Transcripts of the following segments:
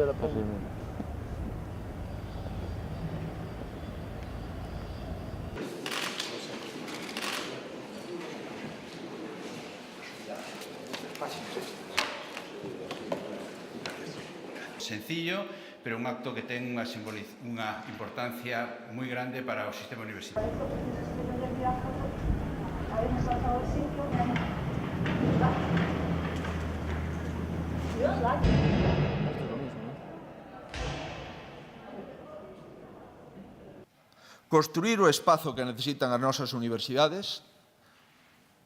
la pongo. Sencillo, pero un acto que ten unha importancia moi grande para o sistema universitario. Construir o espazo que necesitan as nosas universidades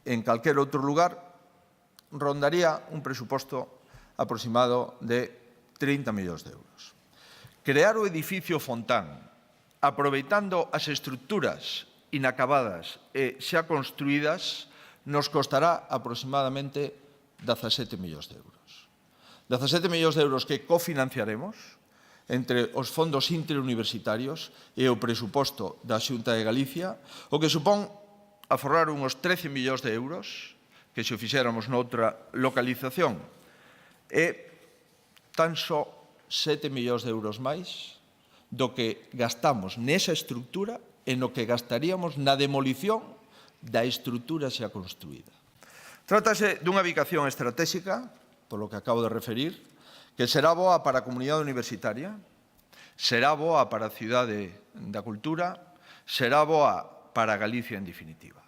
en calquer outro lugar rondaría un presuposto aproximado de 30 millóns de euros. Crear o edificio Fontán, aproveitando as estructuras inacabadas e xa construídas, nos costará aproximadamente 17 millóns de euros. 17 millóns de euros que cofinanciaremos entre os fondos interuniversitarios e o presuposto da Xunta de Galicia, o que supón aforrar uns 13 millóns de euros que se o fixéramos noutra localización e tan só 7 millóns de euros máis do que gastamos nesa estructura e no que gastaríamos na demolición da estructura xa construída. Trátase dunha ubicación estratégica, polo que acabo de referir, que será boa para a comunidade universitaria, será boa para a cidade da cultura, será boa para Galicia en definitiva.